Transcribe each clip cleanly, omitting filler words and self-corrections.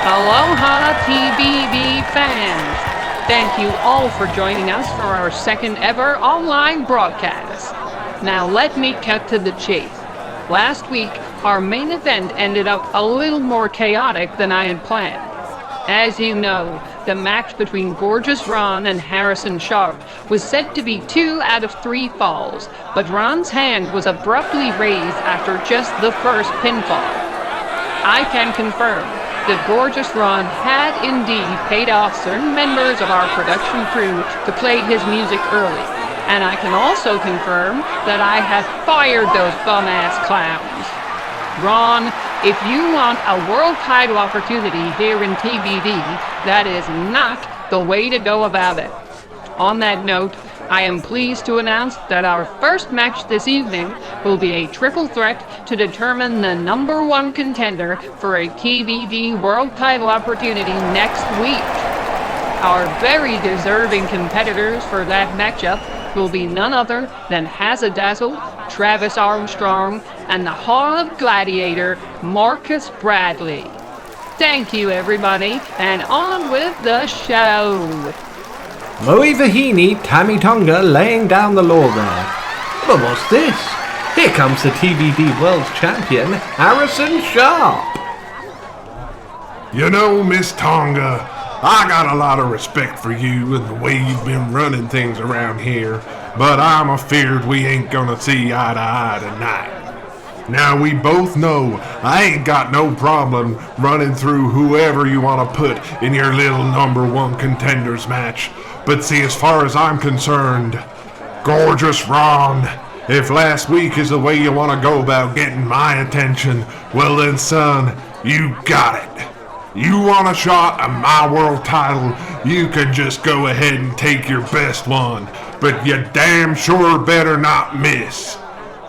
Aloha TBD fans! Thank you all for joining us for our second ever online broadcast. Now let me cut to the chase. Last week, our main event ended up a little more chaotic than I had planned. As you know, the match between Gorgeous Ron and Harrison Sharp was said to be 2 out of 3 falls, but Ron's hand was abruptly raised after just the first pinfall. I can confirm that Gorgeous Ron had indeed paid off certain members of our production crew to play his music early, and I can also confirm that I have fired those bum-ass clowns. Ron, if you want a world title opportunity here in TBD, that is not the way to go about it. On that note, I am pleased to announce that our first match this evening will be a triple threat to determine the number 1 contender for a TBD world title opportunity next week. Our very deserving competitors for that matchup will be none other than Hazzadazzle, Travis Armstrong, and the Hall of Gladiator, Marcus Bradley. Thank you, everybody, and on with the show. Moe Vahini, Tammy Tonga laying down the law there. But what's this? Here comes the TBD World Champion, Harrison Sharp. You know, Miss Tonga, I got a lot of respect for you and the way you've been running things around here, but I'm afeard we ain't gonna see eye to eye tonight. Now, we both know I ain't got no problem running through whoever you want to put in your little number 1 contenders match. But see, as far as I'm concerned, Gorgeous Ron, if last week is the way you want to go about getting my attention, well then, son, you got it. You want a shot at my world title, you could just go ahead and take your best one, but you damn sure better not miss.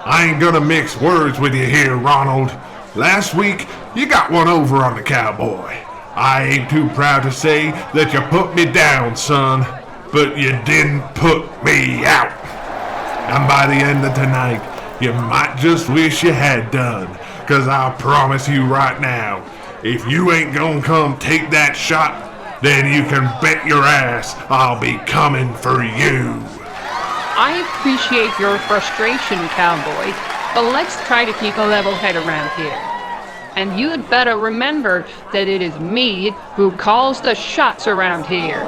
I ain't gonna mix words with you here, Ronald. Last week, you got one over on the cowboy. I ain't too proud to say that you put me down, son, but you didn't put me out. And by the end of tonight, you might just wish you had done, 'cause I'll promise you right now, if you ain't gonna come take that shot, then you can bet your ass I'll be coming for you. I appreciate your frustration, cowboy, but let's try to keep a level head around here. And you had better remember that it is me who calls the shots around here.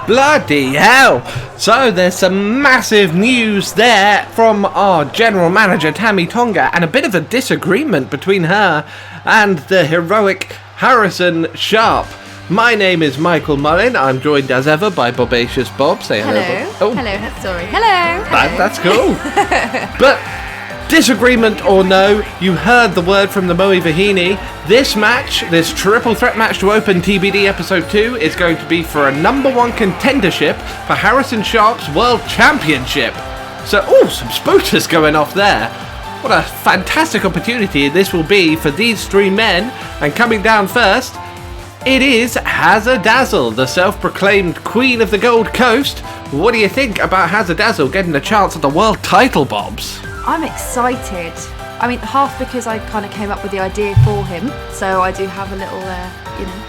Bloody hell! So there's some massive news there from our general manager Tammy Tonga, and a bit of a disagreement between her and the heroic Harrison Sharp. My name is Michael Mullin. I'm joined as ever by Bobacious Bob. Say hello. Hello. Bob. Oh, Hello. Sorry. Hello. that's cool. But disagreement or no, you heard the word from the Moe Vahini. This match, this triple threat match to open TBD episode 2, is going to be for a number 1 contendership for Harrison Sharp's World Championship. So, some spooters going off there. What a fantastic opportunity this will be for these 3 men. And coming down first, it is Hazzadazzle, the self-proclaimed Queen of the Gold Coast. What do you think about Hazzadazzle getting a chance at the world title, Bobs? I'm excited. I mean, half because I kind of came up with the idea for him, so I do have a little,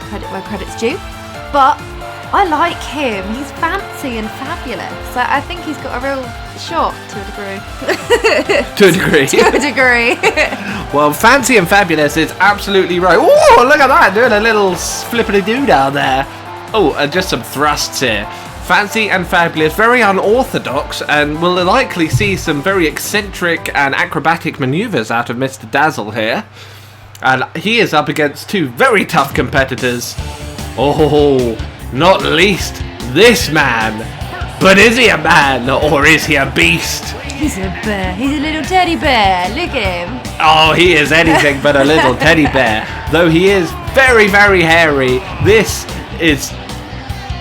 credit where credit's due. But I like him. He's fancy and fabulous. So I think he's got a real shot to a degree. To a degree. To a degree. Well, fancy and fabulous is absolutely right. Oh, look at that, doing a little flippity-doo down there. Oh, and just some thrusts here. Fancy and fabulous, very unorthodox, and we'll likely see some very eccentric and acrobatic maneuvers out of Mr. Dazzle here. And he is up against 2 very tough competitors. Oh, not least this man. But is he a man, or is he a beast? He's a bear. He's a little teddy bear. Look at him. Oh, he is anything but a little teddy bear. Though he is very, very hairy. This is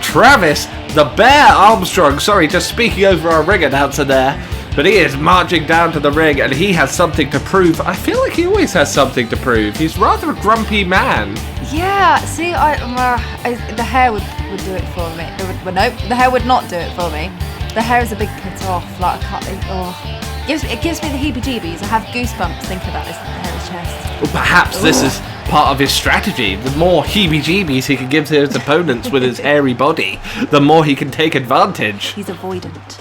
Travis the Bear Armstrong. Sorry, just speaking over our ring announcer there. But he is marching down to the ring, and he has something to prove. I feel like he always has something to prove. He's rather a grumpy man. Yeah, see, the hair would do it for me. Nope, the hair would not do it for me. The hair is a big put off. Like, I can't. It gives me the heebie-jeebies. I have goosebumps thinking about his chest. Well, perhaps this is part of his strategy. The more heebie-jeebies he can give to his opponents with his hairy body, the more he can take advantage. He's avoidant.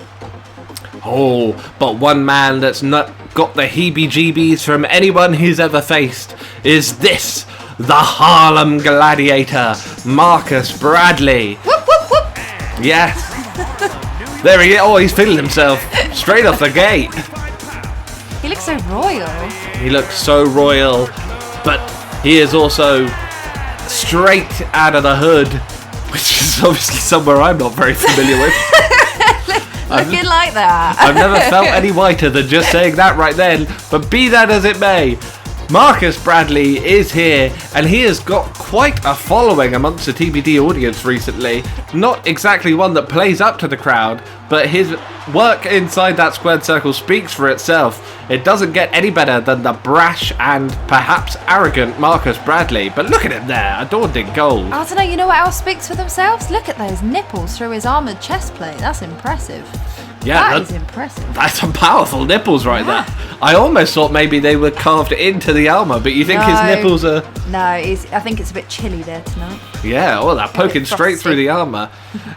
Oh, but one man that's not got the heebie-jeebies from anyone he's ever faced is this, the Harlem Gladiator, Marcus Bradley. Whoop, whoop, whoop. Yes. There he is. Oh, he's feeling himself straight off the gate. He looks so royal. He looks so royal, but he is also straight out of the hood, which is obviously somewhere I'm not very familiar with. Looking like that. I've never felt any whiter than just saying that right then, but be that as it may, Marcus Bradley is here, and he has got quite a following amongst the TBD audience recently. Not exactly one that plays up to the crowd, but his work inside that squared circle speaks for itself. It doesn't get any better than the brash and perhaps arrogant Marcus Bradley, but look at him there, adorned in gold. I don't know, you know what else speaks for themselves? Look at those nipples through his armoured chest plate. That's impressive. Yeah, that is impressive. That's some powerful nipples right Yeah. there. I almost thought maybe they were carved into the armour, but you think his No. nipples are... No, I think it's a bit chilly there tonight. Yeah, oh, they're poking straight through the armour.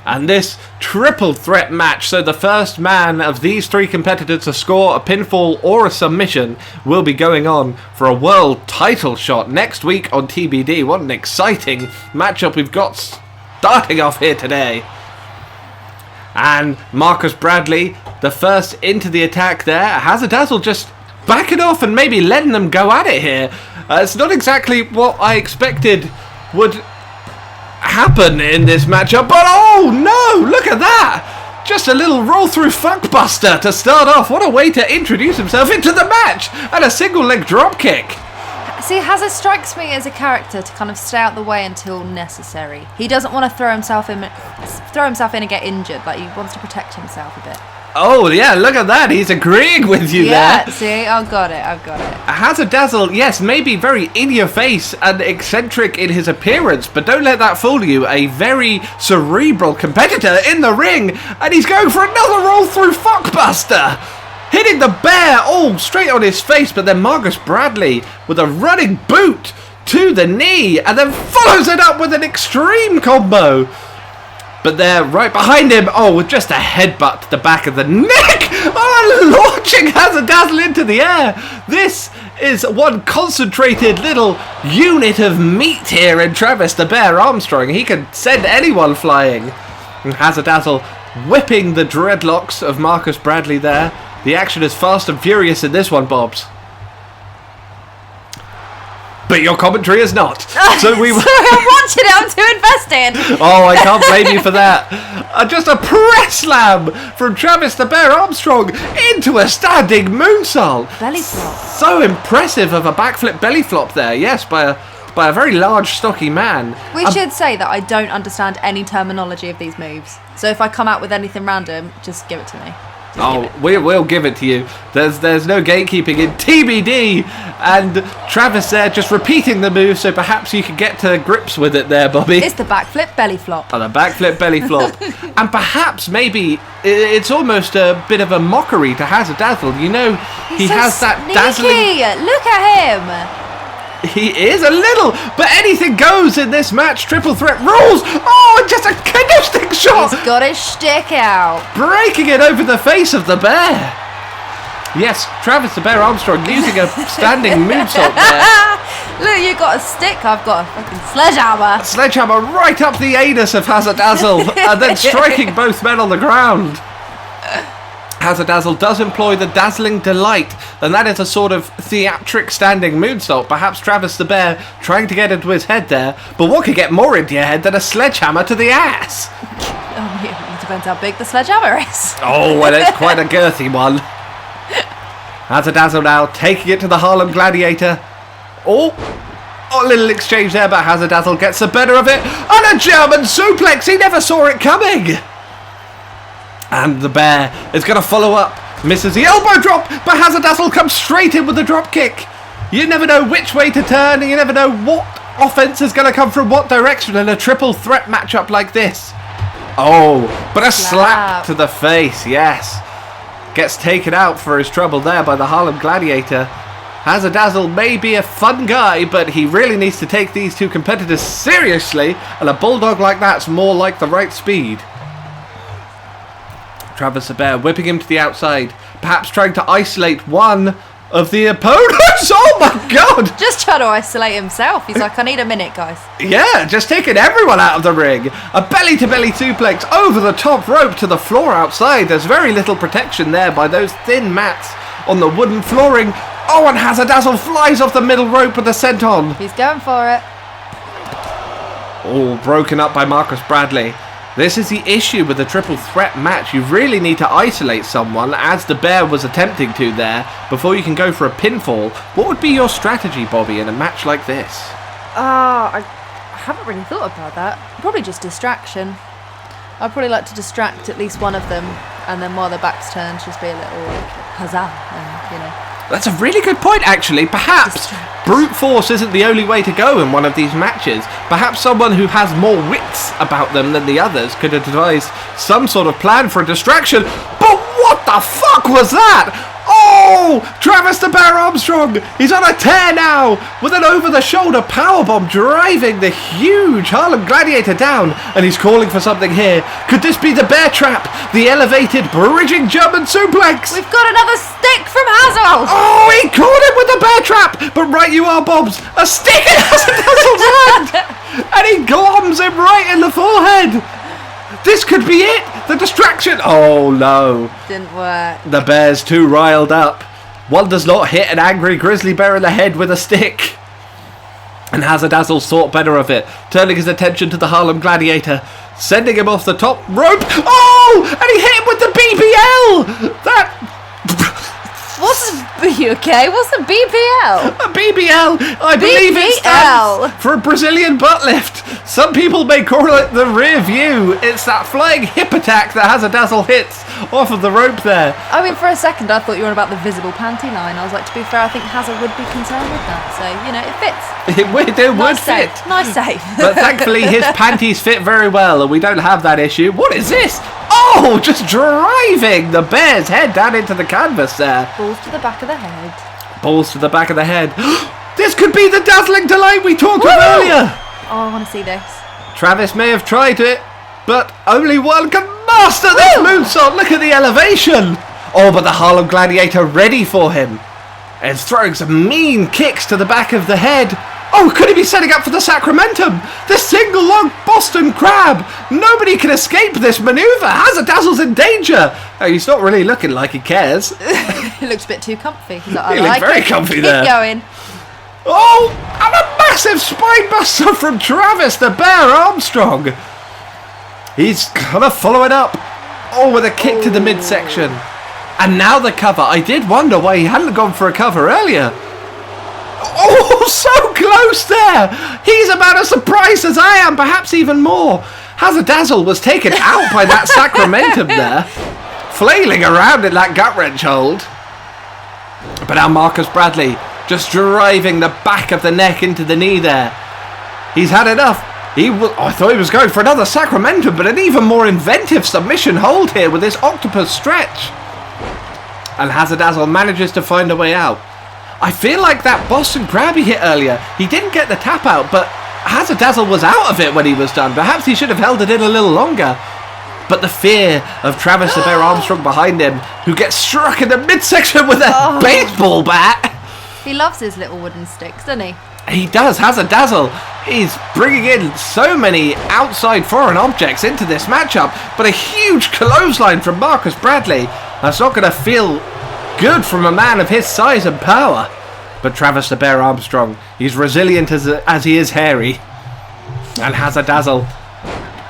And this triple threat match, so the first man of these three competitors to score a pinfall or a submission will be going on for a world title shot next week on TBD. What an exciting matchup we've got starting off here today. And Marcus Bradley, the first into the attack there. Hazzle just backing off and maybe letting them go at it here. It's not exactly what I expected would happen in this matchup, but oh no, look at that! Just a little roll through fuckbuster to start off. What a way to introduce himself into the match! And a single leg drop kick. See, Hazard strikes me as a character to kind of stay out the way until necessary. He doesn't want to throw himself in and get injured. Like, he wants to protect himself a bit. Oh yeah, look at that. He's agreeing with you there. See, I've got it. Hazzle, yes, maybe very in your face and eccentric in his appearance, but don't let that fool you. A very cerebral competitor in the ring, and he's going for another roll through fuckbuster. Hitting the bear all straight on his face, but then Marcus Bradley with a running boot to the knee, and then follows it up with an extreme combo. But they're right behind him. Oh, with just a headbutt to the back of the neck. Oh, launching Hazzle into the air. This is one concentrated little unit of meat here in Travis the Bear Armstrong. He can send anyone flying. And Hazzle whipping the dreadlocks of Marcus Bradley there. The action is fast and furious in this one, Bobs. But your commentary is not. So we I'm watching it. I'm too invested. Oh, I can't blame you for that. Just a press slam from Travis the Bear Armstrong into a standing moonsault. Belly flop. So impressive of a backflip belly flop there. Yes, by a very large, stocky man. We should say that I don't understand any terminology of these moves. So if I come out with anything random, just give it to me. Oh, we'll give it to you. There's no gatekeeping in TBD. And Travis there just repeating the move, so perhaps you can get to grips with it there, Bobby. It's the backflip belly flop. Oh, the backflip belly flop. And perhaps maybe it's almost a bit of a mockery to Hazzle. You know, he so has that sneaky. dazzling... Look at him. He is a little, but anything goes in this match. Triple threat rules. Oh, and just a kendo stick shot. He's got his stick out. Breaking it over the face of the bear. Yes, Travis the Bear Armstrong using a standing moonsault there. Look, you got a stick, I've got a fucking sledgehammer. Sledgehammer right up the anus of Hazzle and then striking both men on the ground. Hazzle does employ the Dazzling Delight, and that is a sort of theatric standing moonsault. Perhaps Travis the Bear trying to get into his head there, but what could get more into your head than a sledgehammer to the ass? It depends how big the sledgehammer is. Oh, well, it's quite a girthy one. Hazzle now taking it to the Harlem Gladiator. Oh, a little exchange there, but Hazzle gets the better of it. And a German suplex, he never saw it coming. And the bear is going to follow up. Misses the elbow drop, but Hazzle comes straight in with the drop kick. You never know which way to turn, and you never know what offense is going to come from what direction in a triple threat matchup like this. Oh, but a slap to the face, yes. gets taken out for his trouble there by the Harlem Gladiator. Hazzardazzle may be a fun guy, but he really needs to take these two competitors seriously, and a bulldog like that's more like the right speed. Travis the Bear whipping him to the outside, perhaps trying to isolate one of the opponents. Oh my god! Just trying to isolate himself. He's like, I need a minute, guys. Yeah, just taking everyone out of the ring. A belly-to-belly suplex over the top rope to the floor outside. There's very little protection there by those thin mats on the wooden flooring. Oh, and Hazzardazzle flies off the middle rope with a senton. He's going for it. All broken up by Marcus Bradley. This is the issue with the triple threat match. You really need to isolate someone, as the Bear was attempting to there, before you can go for a pinfall. What would be your strategy, Bobby, in a match like this? I haven't really thought about that. Probably just distraction. I'd probably like to distract at least one of them, and then while their back's turned, just be a little like, huzzah, and, you know. That's a really good point, actually. Perhaps brute force isn't the only way to go in one of these matches. Perhaps someone who has more wits about them than the others could have devised some sort of plan for a distraction. But what the fuck was that? Oh! Travis the Bear Armstrong! He's on a tear now! With an over-the-shoulder powerbomb driving the huge Harlem Gladiator down. And he's calling for something here. Could this be the Bear Trap? The elevated bridging German suplex? We've got another stick from Hazzle! Oh, he caught him with the Bear Trap! But right you are, Bobs. A stick in Hazzledazzle's hand! And he gloms him right in the forehead. This could be it! The distraction! Oh no. Didn't work. The Bear's too riled up. One does not hit an angry grizzly bear in the head with a stick. And Hazzardazzle thought better of it, turning his attention to the Harlem Gladiator, sending him off the top rope. Oh! And he hit him with the BBL! That... Are you okay? What's a BBL? A BBL, I believe it stands for a Brazilian butt lift. Some people may call it the rear view. It's that flying hip attack that Hazzardazzle hits off of the rope there. I mean, for a second I thought you were on about the visible panty line. I was like, to be fair, I think Hazzle would be concerned with that. So, you know, it fits. It would fit. Nice save. But thankfully his panties fit very well and we don't have that issue. What is this? Oh, just driving the Bear's head down into the canvas there. Balls to the back of the head. Balls to the back of the head. This could be the dazzling delight we talked of earlier. Oh, I want to see this. Travis may have tried it, but only one can master this moonsault. Look at the elevation. Oh, but the Harlem Gladiator ready for him. And throwing some mean kicks to the back of the head. Oh, could he be setting up for the Sacramentum? The single log Boston Crab. Nobody can escape this maneuver. Hazzardazzle's in danger. Oh, he's not really looking like he cares. He looks a bit too comfy. He's like, He looked very comfy there. Keep going. Oh, and a massive spine buster from Travis the Bear Armstrong. He's gonna follow it up. Oh, with a kick to the midsection. And now the cover. I did wonder why he hadn't gone for a cover earlier. Oh, so close there. He's about as surprised as I am, perhaps even more. Hazzardazzle was taken out by that Sacramentum there, flailing around in that gut wrench hold. But now Marcus Bradley just driving the back of the neck into the knee there. He's had enough. I thought he was going for another Sacramentum, but an even more inventive submission hold here with this octopus stretch. And Hazzardazzle manages to find a way out. I feel like that Boston Crab he hit earlier, he didn't get the tap out, but Hazzardazzle was out of it when he was done. Perhaps he should have held it in a little longer. But the fear of Travis the Bear Armstrong behind him, who gets struck in the midsection with a baseball bat. He loves his little wooden sticks, doesn't he? He does. Hazzardazzle is bringing in so many outside foreign objects into this matchup, but a huge clothesline from Marcus Bradley. That's not going to feel good from a man of his size and power. But Travis the Bear Armstrong, he's resilient as he is hairy. And Hazzardazzle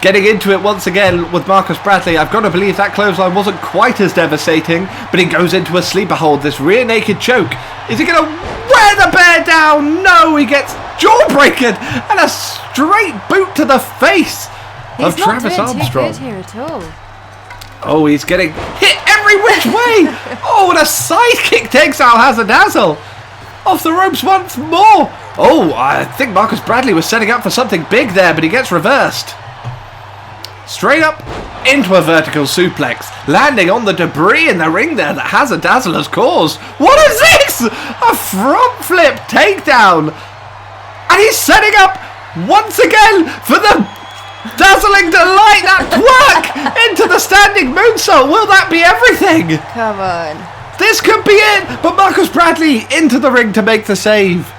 getting into it once again with Marcus Bradley. I've got to believe that clothesline wasn't quite as devastating, but he goes into a sleeper hold, this rear naked choke. Is he going to wear the Bear down? No, he gets jawbreaken and a straight boot to the face of Travis Armstrong. He's not doing too good here at all. Oh, he's getting hit every which way. Oh, and a sidekick takes out Hazzardazzle. Off the ropes once more. Oh, I think Marcus Bradley was setting up for something big there, but he gets reversed. Straight up into a vertical suplex. landing on the debris in the ring there that Hazzle has caused. What is this? A front flip takedown. And he's setting up once again for the dazzling delight, that twerk into the standing moonsault. Will that be everything? Come on. This could be it, but Marcus Bradley into the ring to make the save.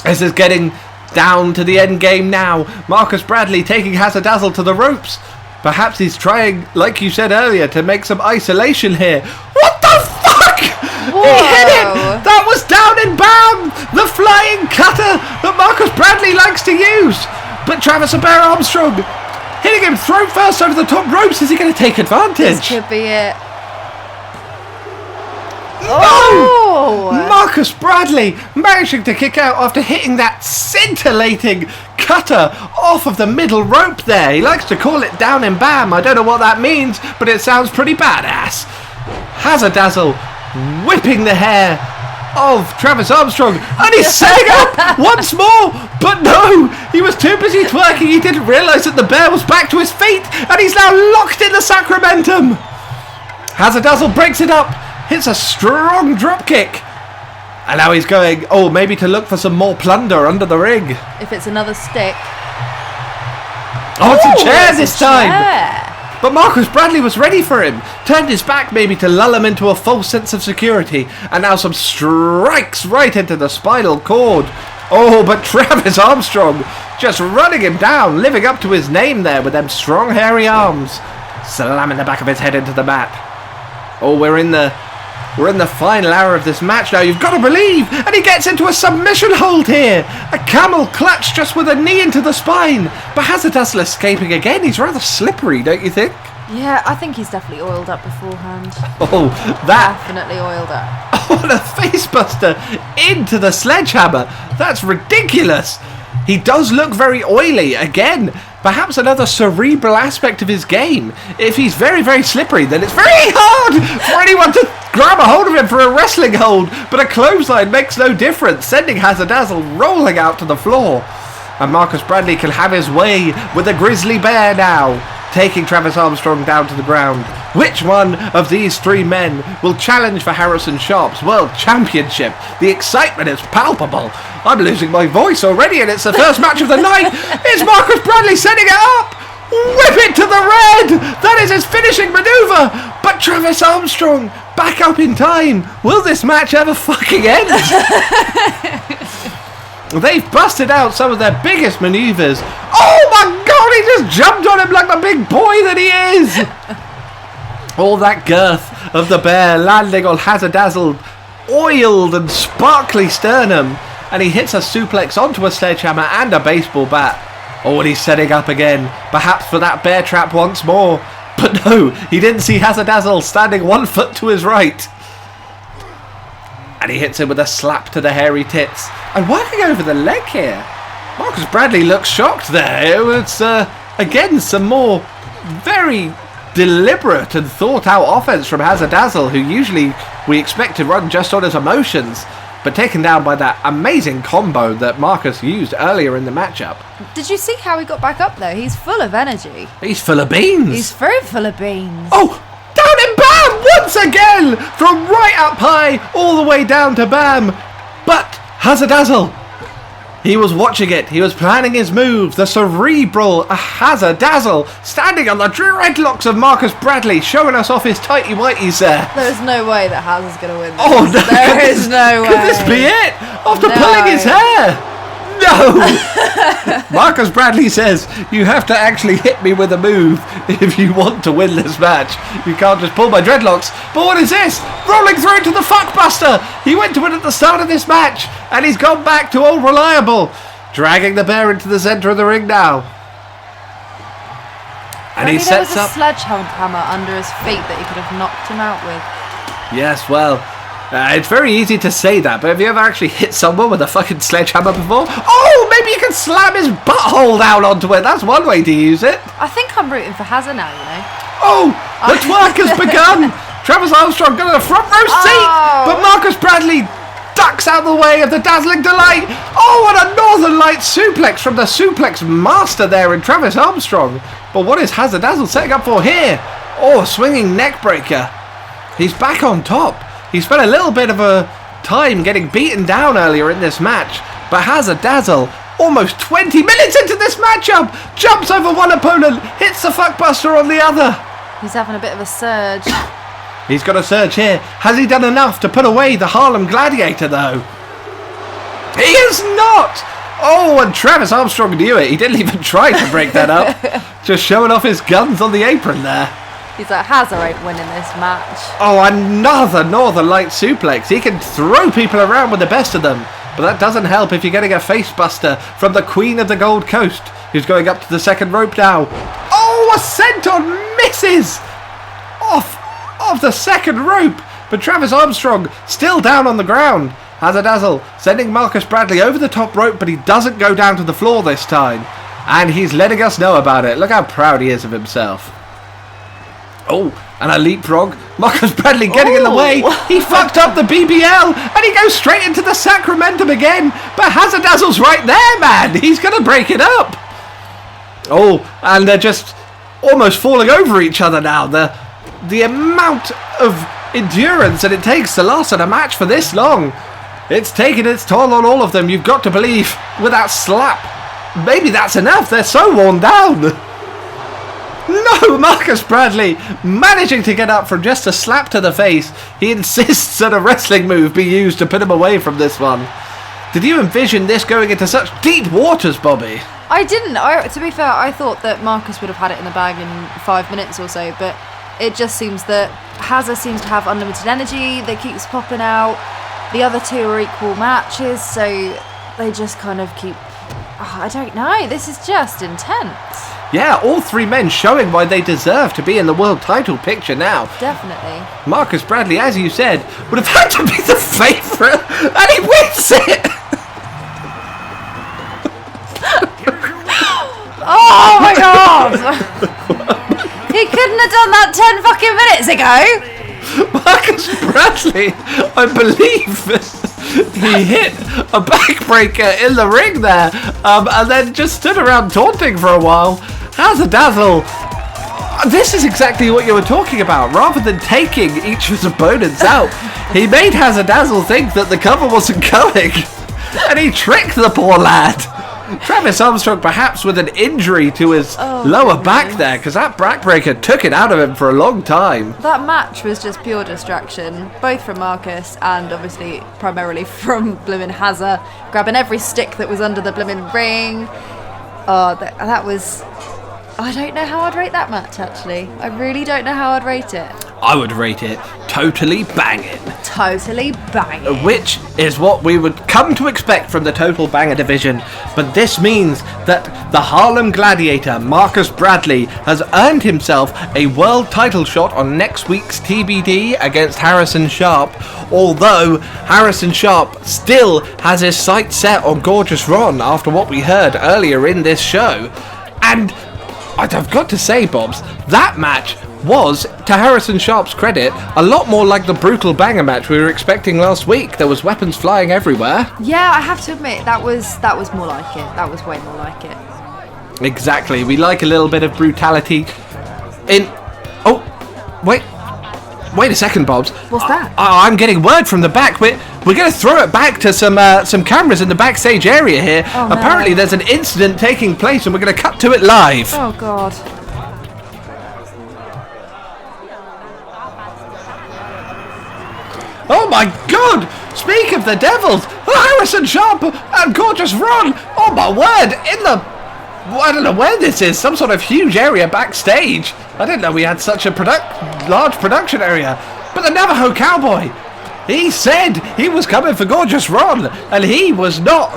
This is getting down to the end game now. Marcus Bradley taking Hazzle to the ropes. Perhaps he's trying, like you said earlier, to make some isolation here. What the fuck? Whoa. He hit it! That was down and bam! The flying cutter that Marcus Bradley likes to use. But Travis Bear Armstrong hitting him throat first over the top ropes. Is he going to take advantage? This could be it. No! Marcus Bradley managing to kick out after hitting that scintillating cutter off of the middle rope there. He likes to call it down and bam. I don't know what that means, but it sounds pretty badass. Hazzle whipping the hair of Travis Armstrong, and he's setting up once more, but no, he was too busy twerking. He didn't realise that the bear was back to his feet, and he's now locked in the Sacramentum. Hazzle breaks it up, hits a strong drop kick, and now he's going, maybe to look for some more plunder under the ring. If it's another stick. It's a chair it's this a time. chair. But Marcus Bradley was ready for him, turned his back maybe to lull him into a false sense of security, and now some strikes right into the spinal cord. But Travis Armstrong just running him down, living up to his name there with them strong hairy arms, slamming the back of his head into the mat. We're in the final hour of this match now, you've got to believe, and he gets into a submission hold here. A camel clutch just with a knee into the spine, but Hazzle escaping again. He's rather slippery, don't you think? Yeah, I think he's definitely oiled up beforehand. That Definitely oiled up. what a face buster into the sledgehammer. That's ridiculous. He does look very oily again. Perhaps another cerebral aspect of his game. If he's very, very slippery, then it's very hard for anyone to grab a hold of him for a wrestling hold. But a clothesline makes no difference, sending Hazzle rolling out to the floor. And Marcus Bradley can have his way with the grizzly bear now, taking Travis Armstrong down to the ground. Which one of these three men will challenge for Harrison Sharp's World Championship? The excitement is palpable. I'm losing my voice already, and it's the first match of the night. It's Marcus Bradley setting it up. Whip it to the red. That is his finishing maneuver. But Travis Armstrong back up in time. Will this match ever fucking end? They've busted out some of their biggest maneuvers. Oh my god, he just jumped on him like the big boy that he is. All that girth of the bear landing on Hazzle oiled and sparkly sternum, and he hits a suplex onto a sledgehammer and a baseball bat. And he's setting up again, perhaps for that bear trap once more. But no, he didn't see Hazzle standing 1 foot to his right. And he hits him with a slap to the hairy tits. And working over the leg here. Marcus Bradley looks shocked there. It was, again, some more very deliberate and thought out offense from Hazzle, who usually we expect to run just on his emotions, but taken down by that amazing combo that Marcus used earlier in the matchup. Did you see how he got back up though? He's full of energy. He's full of beans. He's very full of beans. Down and bam once again from right up high all the way down to bam. But Hazzle, he was watching it. He was planning his moves. The cerebral Hazzle standing on the dreadlocks of Marcus Bradley, showing us off his tighty whities there. There's no way that Hazzle's going to win this. Oh no! There is no way. Could this be it? After No. pulling his hair. No! Marcus Bradley says, you have to actually hit me with a move if you want to win this match. You can't just pull my dreadlocks. But what is this? Rolling through to the fuckbuster. He went to it at the start of this match, and he's gone back to old reliable, dragging the bear into the centre of the ring now. And he sets there up. was a sledgehammer under his feet that he could have knocked him out with. Yes, well, it's very easy to say that, but have you ever actually hit someone with a fucking sledgehammer before? Maybe you can slam his butthole down onto it. That's one way to use it. I think I'm rooting for Hazzle now, you know. The twerk has begun. Travis Armstrong got a front row seat, but Marcus Bradley ducks out the way of the dazzling delight. And a Northern Light suplex from the suplex master there in Travis Armstrong. But what is Hazzle setting up for here? Oh, swinging neck breaker. He's back on top. He spent a little bit of a time getting beaten down earlier in this match, but Hazzle almost 20 minutes into this matchup, jumps over one opponent, hits the fuckbuster on the other. He's having a bit of a surge. He's got a surge here. Has he done enough to put away the Harlem Gladiator, though? He is not! Oh, and Travis Armstrong knew it. He didn't even try to break that up. Just showing off his guns on the apron there. He's like, Hazard ain't winning this match. Oh, another Northern Light suplex. He can throw people around with the best of them. But that doesn't help if you're getting a face buster from the Queen of the Gold Coast, who's going up to the second rope now. Oh, a senton misses! Off the second rope. But Travis Armstrong still down on the ground. Hazzle sending Marcus Bradley over the top rope, but he doesn't go down to the floor this time. And he's letting us know about it. Look how proud he is of himself. Oh, and a leapfrog. Marcus Bradley getting in the way. He fucked up the BBL, and he goes straight into the Sacramentum again. But Hazzle's right there, man. He's going to break it up. Oh, and they're just almost falling over each other now. The amount of endurance that it takes to last in a match for this long, it's taken its toll on all of them. You've got to believe with that slap. Maybe that's enough. They're so worn down. No, Marcus Bradley managing to get up from just a slap to the face. He insists that a wrestling move be used to put him away from this one. Did you envision this going into such deep waters, Bobby? I didn't. To be fair, I thought that Marcus would have had it in the bag in 5 minutes or so, but it just seems that Hazard seems to have unlimited energy that keeps popping out. The other two are equal matches, so they just kind of keep... I don't know. This is just intense. Yeah, all three men showing why they deserve to be in the world title picture now. Definitely. Marcus Bradley, as you said, would have had to be the favourite, and he wins it! Oh my god! He couldn't have done that 10 fucking minutes ago! Marcus Bradley, I believe he hit a backbreaker in the ring there, and then just stood around taunting for a while. Hazzle, this is exactly what you were talking about. Rather than taking each of his opponents out, he made Hazzle think that the cover wasn't going, and he tricked the poor lad. Travis Armstrong perhaps with an injury to his lower back there, because that backbreaker took it out of him for a long time. That match was just pure distraction, both from Marcus and obviously primarily from Bloomin' Hazza, grabbing every stick that was under the Bloomin' ring. Oh, that was... I don't know how I'd rate that match, actually. I really don't know how I'd rate it. I would rate it totally banging. Totally banging. Which is what we would come to expect from the Total Banger division. But this means that the Harlem Gladiator, Marcus Bradley, has earned himself a world title shot on next week's TBD against Harrison Sharp. Although Harrison Sharp still has his sights set on Gorgeous Ron after what we heard earlier in this show. And I've got to say, Bobs, that match was, to Harrison Sharp's credit, a lot more like the brutal banger match we were expecting last week. There was weapons flying everywhere. Yeah, I have to admit, that was more like it. That was way more like it. Exactly. We like a little bit of brutality in... Oh, wait a second, Bobs. What's that? I'm getting word from the back. We're going to throw it back to some cameras in the backstage area here. Oh, no. Apparently there's an incident taking place and we're going to cut to it live. Oh, God. Oh my god! Speak of the devils! Harrison Sharp and Gorgeous Ron! Oh my word! I don't know where this is. Some sort of huge area backstage. I didn't know we had such a large production area. But the Navajo Cowboy, he said he was coming for Gorgeous Ron, and he was not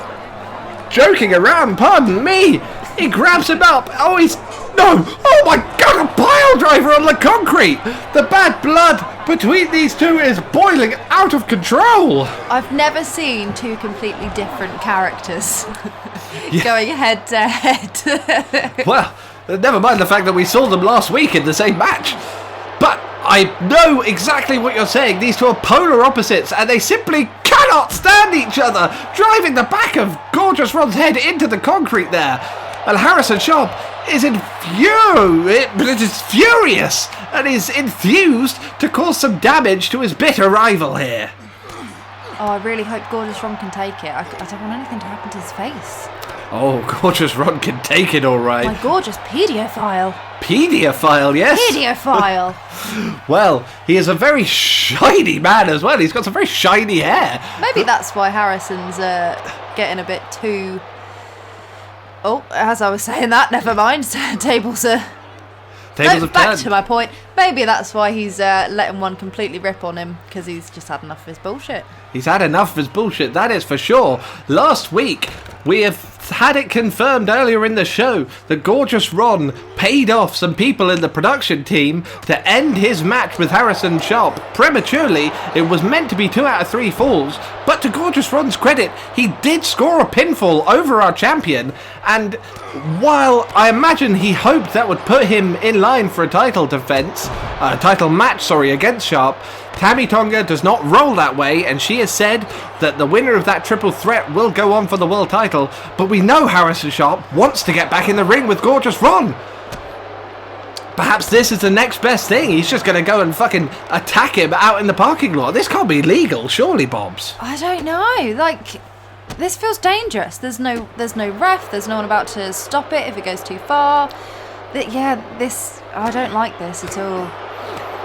joking around. Pardon me. He grabs him up. Oh my god, a pile driver on the concrete! The bad blood between these two is boiling out of control! I've never seen two completely different characters going head to head. Well, never mind the fact that we saw them last week in the same match. But I know exactly what you're saying. These two are polar opposites, and they simply cannot stand each other, driving the back of Gorgeous Ron's head into the concrete there. And Harrison Sharp is furious and is enthused to cause some damage to his bitter rival here. Oh, I really hope Gorgeous Ron can take it. I don't want anything to happen to his face. Oh, Gorgeous Ron can take it all right. My gorgeous paedophile. Paedophile, yes? Paedophile. Well, he is a very shiny man as well. He's got some very shiny hair. Maybe that's why Harrison's getting a bit too... Oh, as I was saying that, never mind. Tables have turned. Back to my point. Maybe that's why he's letting one completely rip on him, because he's just had enough of his bullshit. He's had enough of his bullshit, that is for sure. Last week, we have had it confirmed earlier in the show that Gorgeous Ron paid off some people in the production team to end his match with Harrison Sharp prematurely. It was meant to be 2 out of 3 falls, but to Gorgeous Ron's credit, he did score a pinfall over our champion, and while I imagine he hoped that would put him in line for a title match against Sharp, Tammy Tonga does not roll that way, and she has said that the winner of that triple threat will go on for the world title, but we know Harrison Sharp wants to get back in the ring with Gorgeous Ron. Perhaps this is the next best thing. He's just going to go and fucking attack him out in the parking lot. This can't be legal, surely, Bobs? I don't know. Like, this feels dangerous. There's no ref. There's no one about to stop it if it goes too far. I don't like this at all.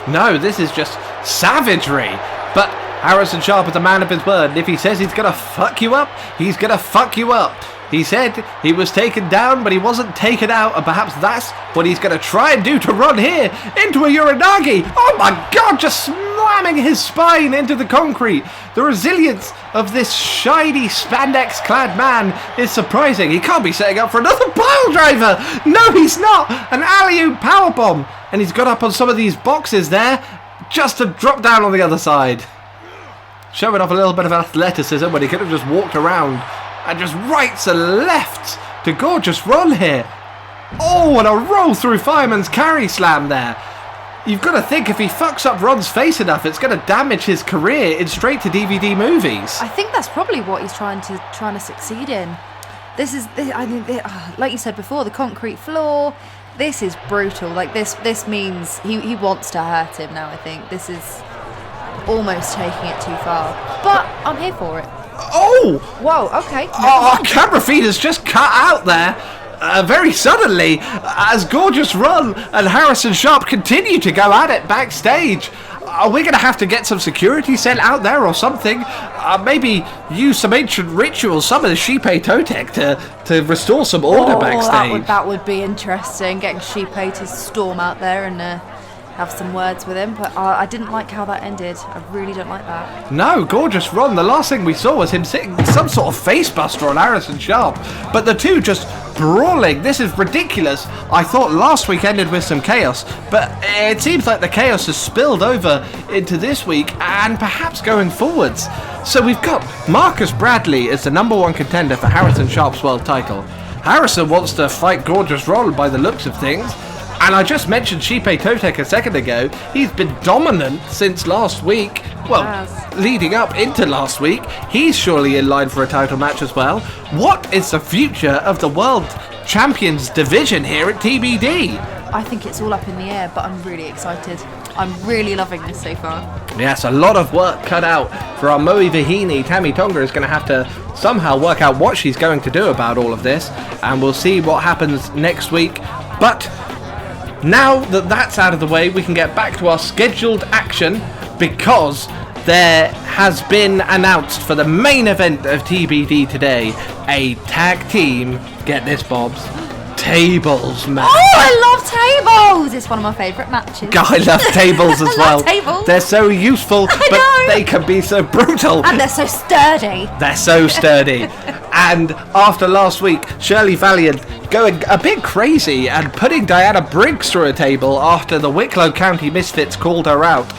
No, this is just savagery. But Harrison Sharp is a man of his word, and if he says he's going to fuck you up, he's going to fuck you up. He said he was taken down, but he wasn't taken out, and perhaps that's what he's going to try and do to Ron here into a Uranagi. Oh my god, just slamming his spine into the concrete. The resilience of this shiny spandex-clad man is surprising. He can't be setting up for another pile driver. No, he's not. An alley-oop powerbomb. And he's got up on some of these boxes there just to drop down on the other side. Showing off a little bit of athleticism when he could have just walked around and just rights and lefts to Gorgeous Ron here. Oh, and a roll through Fireman's carry slam there. You've got to think if he fucks up Ron's face enough, it's going to damage his career in straight-to-DVD movies. I think that's probably what he's trying to succeed in. Like you said before, the concrete floor. This is brutal. Like this means he wants to hurt him now. I think this is almost taking it too far, but I'm here for it. Oh! Whoa, okay. Oh, our camera feed has just cut out there very suddenly as Gorgeous Ron and Harrison Sharp continue to go at it backstage. Are we going to have to get some security sent out there or something? Maybe use some ancient rituals, summon the Shippei Totec to restore some order backstage. That would be interesting, getting Shippei to storm out there and have some words with him, but I didn't like how that ended. I really don't like that. No, Gorgeous Ron, the last thing we saw was him sitting some sort of face buster on Harrison Sharp, but the two just brawling. This is ridiculous. I thought last week ended with some chaos, but it seems like the chaos has spilled over into this week and perhaps going forwards. So we've got Marcus Bradley as the #1 contender for Harrison Sharp's world title. Harrison wants to fight Gorgeous Ron by the looks of things. And I just mentioned Shippei Totec a second ago. He's been dominant since last week. Well, leading up into last week. He's surely in line for a title match as well. What is the future of the World Champions division here at TBD? I think it's all up in the air, but I'm really excited. I'm really loving this so far. Yes, a lot of work cut out for our Moe Vahini. Tammy Tonga is going to have to somehow work out what she's going to do about all of this. And we'll see what happens next week. But now that that's out of the way, we can get back to our scheduled action because there has been announced for the main event of TBD today a tag team, get this Bobs, tables match. Oh, I love tables! It's one of my favourite matches. I love tables as well. Tables. They're so useful, but they can be so brutal. And they're so sturdy. They're so sturdy. And after last week, Shirley Valiant going a bit crazy and putting Diana Briggs through a table after the Wicklow County Misfits called her out.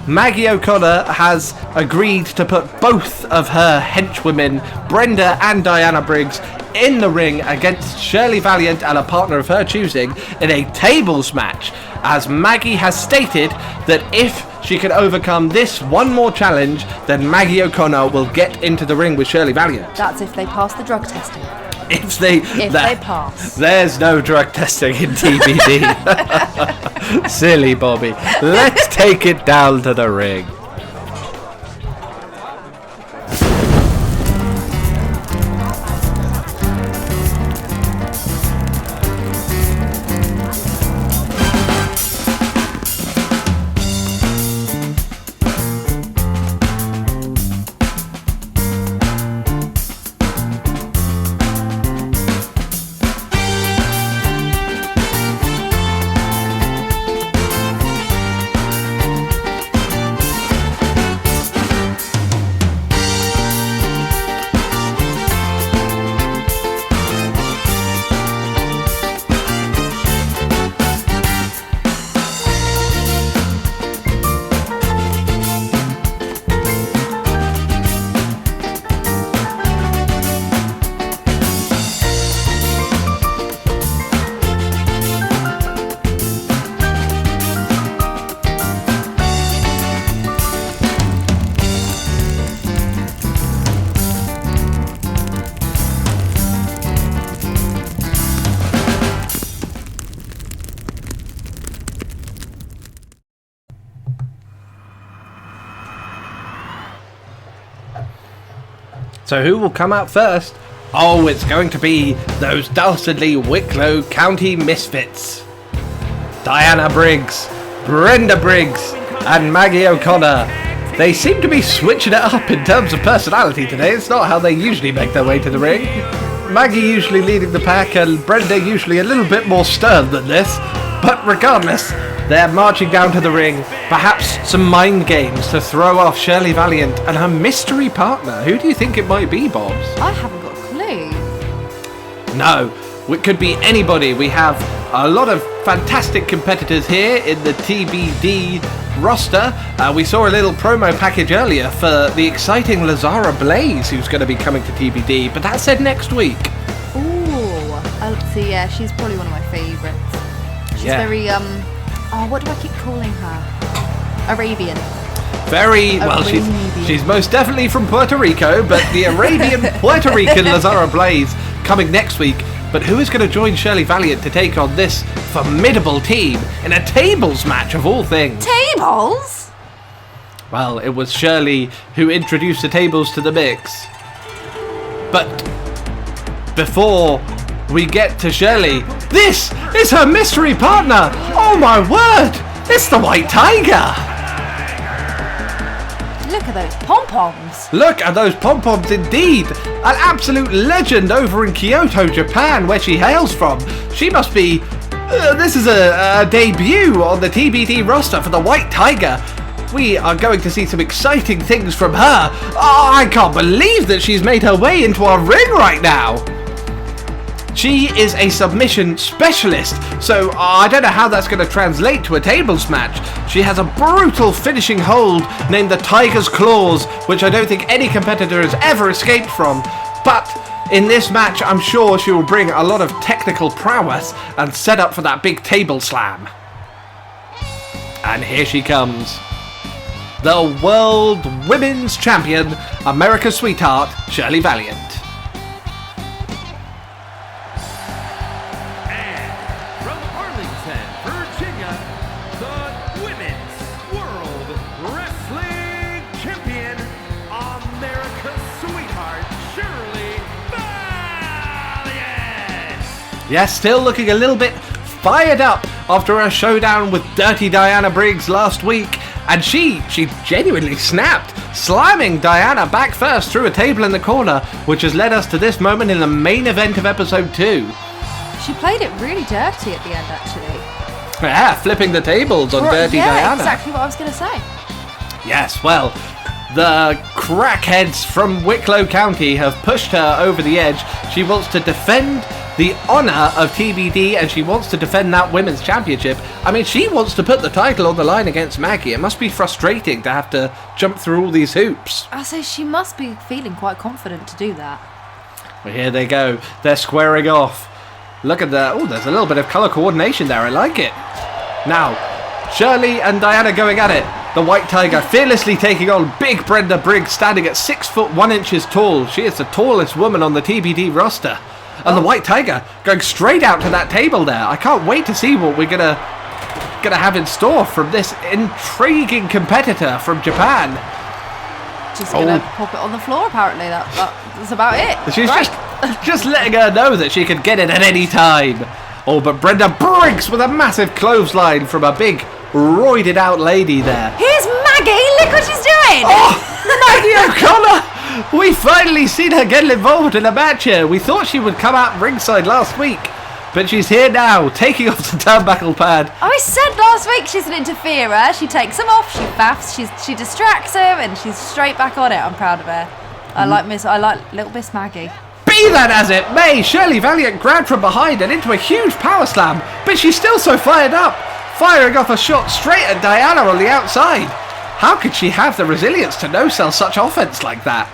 Maggie O'Connor has agreed to put both of her henchwomen, Brenda and Diana Briggs, in the ring against Shirley Valiant and a partner of her choosing in a tables match, as Maggie has stated that if she can overcome this one more challenge, then Maggie O'Connor will get into the ring with Shirley Valiant. That's if they pass the drug testing. If they pass. There's no drug testing in TBD. Silly Bobby. Let's take it down to the ring. So who will come out first? Oh, it's going to be those dastardly Wicklow County misfits. Diana Briggs, Brenda Briggs, and Maggie O'Connor. They seem to be switching it up in terms of personality today. It's not how they usually make their way to the ring. Maggie usually leading the pack and Brenda usually a little bit more stern than this. But regardless, they're marching down to the ring. Perhaps some mind games to throw off Shirley Valiant and her mystery partner. Who do you think it might be, Bobs? I haven't got a clue. No, it could be anybody. We have a lot of fantastic competitors here in the TBD roster. We saw a little promo package earlier for the exciting Lazara Blaze, who's going to be coming to TBD, but that's said next week. Ooh, let's see. Yeah, she's probably one of my favourites. She's very what do I keep calling her? Arabian. Very well. She's most definitely from Puerto Rico, but the Arabian Puerto Rican Lazara Blaze coming next week. But who is going to join Shirley Valiant to take on this formidable team in a tables match of all things? Tables? Well, it was Shirley who introduced the tables to the mix. But before we get to Shirley, this is her mystery partner! Oh my word! It's the White Tiger! Look at those pom-poms! Look at those pom-poms indeed! An absolute legend over in Kyoto, Japan, where she hails from. She must be... this is a debut on the TBD roster for the White Tiger. We are going to see some exciting things from her. Oh, I can't believe that she's made her way into our ring right now. She is a submission specialist, so I don't know how that's going to translate to a tables match. She has a brutal finishing hold named the Tiger's Claws, which I don't think any competitor has ever escaped from. But in this match, I'm sure she will bring a lot of technical prowess and set up for that big table slam. And here she comes. The World Women's Champion, America's Sweetheart, Shirley Valiant. Yes, still looking a little bit fired up after her showdown with Dirty Diana Briggs last week. And she genuinely snapped, slamming Diana back first through a table in the corner, which has led us to this moment in the main event of episode 2. She played it really dirty at the end, actually. Yeah, flipping the tables on Dirty Diana. Yeah, exactly what I was going to say. Yes, well, the crackheads from Wicklow County have pushed her over the edge. She wants to defend the honour of TBD, and she wants to defend that women's championship. I mean, she wants to put the title on the line against Maggie. It must be frustrating to have to jump through all these hoops. I say she must be feeling quite confident to do that. Well, here they go. They're squaring off. Look at that. Oh, there's a little bit of colour coordination there. I like it. Now, Shirley and Diana going at it. The White Tiger fearlessly taking on big Brenda Briggs, standing at 6 foot 1 inches tall. She is the tallest woman on the TBD roster. And the White Tiger going straight out to that table there. I can't wait to see what we're gonna have in store from this intriguing competitor from Japan. Just gonna pop it on the floor. Apparently, that's about it. She's just letting her know that she can get it at any time. Oh, but Brenda Briggs with a massive clothesline from a big roided out lady there. Here's Maggie. Look what she's doing. Oh, Maggie O'Connor! We finally seen her get involved in a match here. We thought she would come out ringside last week, but she's here now, taking off the turnbuckle pad. I said last week she's an interferer. She takes them off, she faffs, she distracts him, and she's straight back on it. I'm proud of her. I like little Miss Maggie. Be that as it may, Shirley Valiant grabbed from behind and into a huge power slam, but she's still so fired up, firing off a shot straight at Diana on the outside. How could she have the resilience to no-sell such offense like that?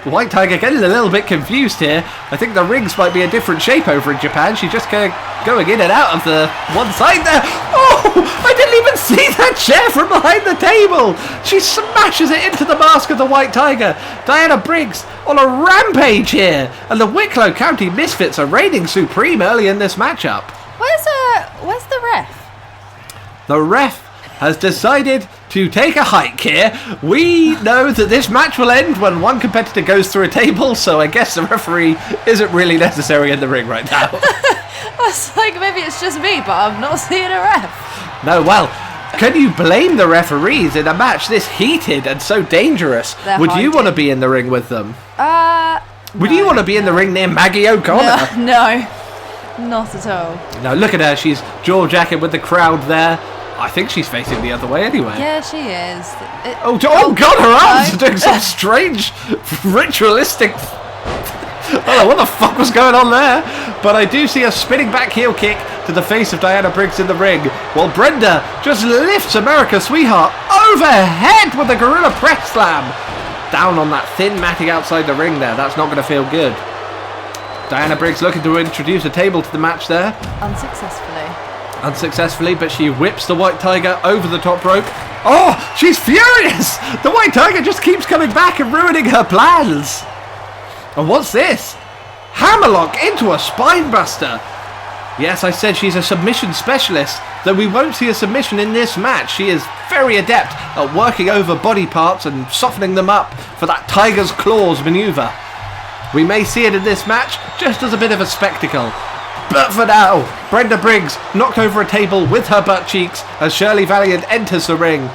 White Tiger getting a little bit confused here. I think the rings might be a different shape over in Japan. She's just going in and out of the one side there. Oh, I didn't even see that chair from behind the table. She smashes it into the mask of the White Tiger. Diana Briggs on a rampage here. And the Wicklow County Misfits are reigning supreme early in this matchup. Where's the ref? The ref has decided to take a hike here. We know that this match will end when one competitor goes through a table, so I guess the referee isn't really necessary in the ring right now. I was like, maybe it's just me, but I'm not seeing a ref. No, well, can you blame the referees in a match this heated and so dangerous? Would you want to be in the ring with them? Would you want to be in the ring near Maggie O'Connor? No, not at all. No, look at her. She's jaw-jacking with the crowd there. I think she's facing the other way anyway. Yeah, she is. Oh God, her arms are doing some strange ritualistic... I don't know what the fuck was going on there. But I do see a spinning back heel kick to the face of Diana Briggs in the ring, while Brenda just lifts America's Sweetheart overhead with a gorilla press slam. Down on that thin matting outside the ring there. That's not going to feel good. Diana Briggs looking to introduce a table to the match there. Unsuccessfully, but she whips the White Tiger over the top rope. Oh, she's furious! The White Tiger just keeps coming back and ruining her plans. And what's this? Hammerlock into a spine buster. Yes, I said she's a submission specialist, though we won't see a submission in this match. She is very adept at working over body parts and softening them up for that Tiger's Claws maneuver. We may see it in this match just as a bit of a spectacle. But for now, Brenda Briggs knocked over a table with her butt cheeks as Shirley Valiant enters the ring.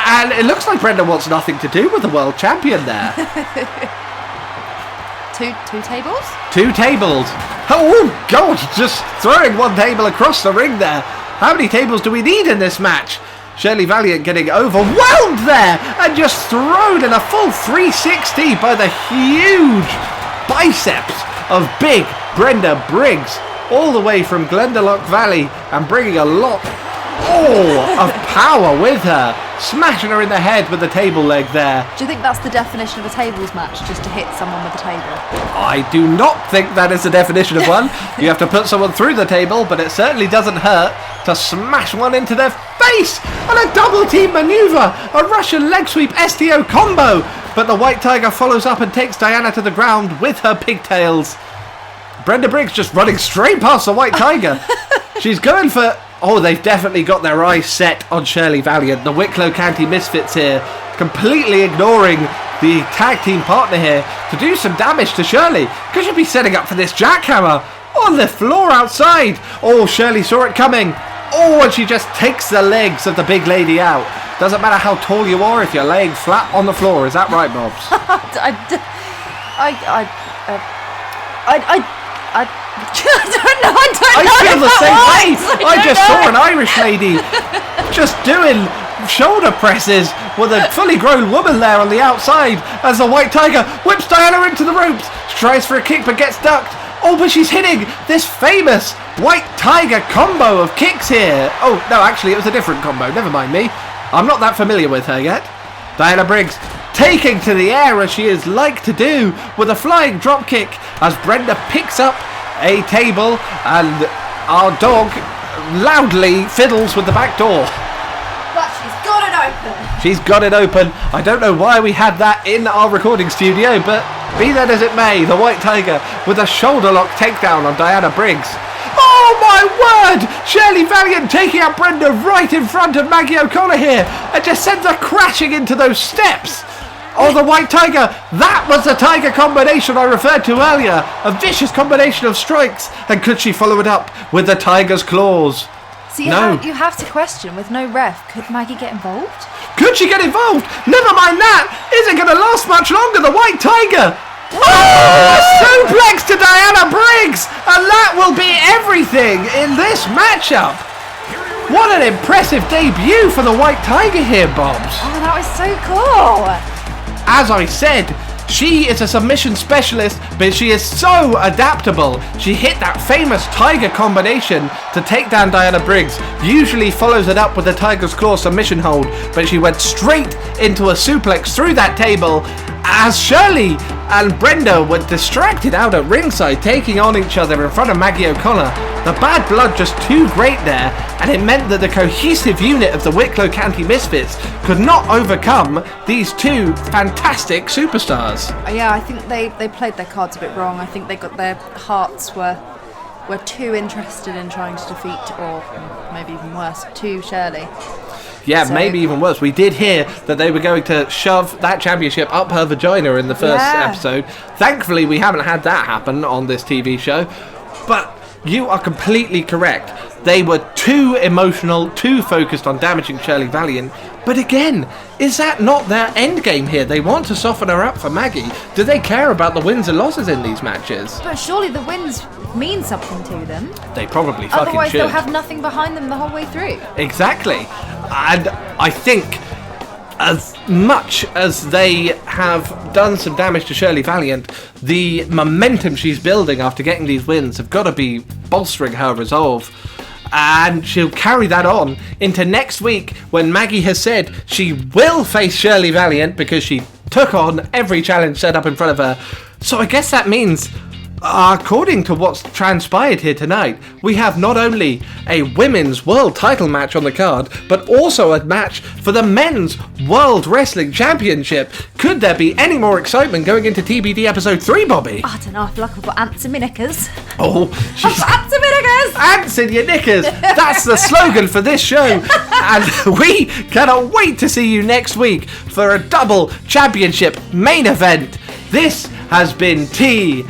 And it looks like Brenda wants nothing to do with the world champion there. Two tables? 2 tables. Oh, God, just throwing one table across the ring there. How many tables do we need in this match? Shirley Valiant getting overwhelmed there and just thrown in a full 360 by the huge biceps of big Brenda Briggs. All the way from Glendalough Valley and bringing a lot of power with her, smashing her in the head with the table leg there. Do you think that's the definition of a tables match, just to hit someone with a table? I do not think that is the definition of one. You have to put someone through the table, but it certainly doesn't hurt to smash one into their face. And a double team maneuver, a Russian leg sweep STO combo. But the White Tiger follows up and takes Diana to the ground with her pigtails. Brenda Briggs just running straight past the White Tiger. She's going for... Oh, they've definitely got their eyes set on Shirley Valiant. The Wicklow County Misfits here, completely ignoring the tag team partner here to do some damage to Shirley. Could you be setting up for this jackhammer on the floor outside? Oh, Shirley saw it coming. Oh, and she just takes the legs of the big lady out. Doesn't matter how tall you are if you're laying flat on the floor. Is that right, Bobs? I don't know. I feel the same way. I just saw an Irish lady just doing shoulder presses with a fully grown woman there on the outside as the White Tiger whips Diana into the ropes. She tries for a kick but gets ducked. Oh, but she's hitting this famous White Tiger combo of kicks here. Oh, no, actually, it was a different combo. Never mind me. I'm not that familiar with her yet. Diana Briggs taking to the air as she is like to do with a flying drop kick as Brenda picks up a table and our dog loudly fiddles with the back door. But she's got it open. She's got it open. I don't know why we had that in our recording studio, but Be that as it may, the White Tiger with a shoulder lock takedown on Diana Briggs. Oh my word! Shirley Valiant taking out Brenda right in front of Maggie O'Connor here and just sends her crashing into those steps. Oh, the White Tiger! That was the Tiger combination I referred to earlier. A vicious combination of strikes. And could she follow it up with the Tiger's claws? So No. you have to question, with no ref, could Maggie get involved? Could she get involved? Never mind that! Is it going to last much longer, the White Tiger? Oh, a suplex to Diana Briggs! And that will be everything in this matchup! What an impressive debut for the White Tiger here, Bobs. Oh, that was so cool. As I said, she is a submission specialist, but she is so adaptable. She hit that famous Tiger combination to take down Diana Briggs, usually follows it up with a Tiger's Claw submission hold, but she went straight into a suplex through that table as Shirley and Brenda were distracted out at ringside, taking on each other in front of Maggie O'Connor. The bad blood just too great there, and it meant that the cohesive unit of the Wicklow County Misfits could not overcome these two fantastic superstars. Yeah, I think they played their cards a bit wrong. I think they got their hearts were too interested in trying to defeat, or maybe even worse, to Shirley. Yeah, So- maybe even worse. We did hear that they were going to shove that championship up her vagina in the first episode. Thankfully, we haven't had that happen on this TV show. But you are completely correct. They were too emotional, too focused on damaging Shirley Valiant. But again, is that not their end game here? They want to soften her up for Maggie. Do they care about the wins and losses in these matches? But surely the wins mean something to them. They probably fucking Otherwise, should. they'll have nothing behind them the whole way through. Exactly. And I think as much as they have done some damage to Shirley Valiant, the momentum she's building after getting these wins have got to be bolstering her resolve. And she'll carry that on into next week when Maggie has said she will face Shirley Valiant because she took on every challenge set up in front of her. So I guess that means, according to what's transpired here tonight, we have not only a women's world title match on the card, but also a match for the men's World Wrestling Championship. Could there be any more excitement going into TBD episode 3, Bobby? I don't know, I feel like I've got ants in my knickers. Oh, I've she's got ants in my knickers! ants in your knickers. That's the slogan for this show. And we cannot wait to see you next week for a double championship main event. This has been TBD.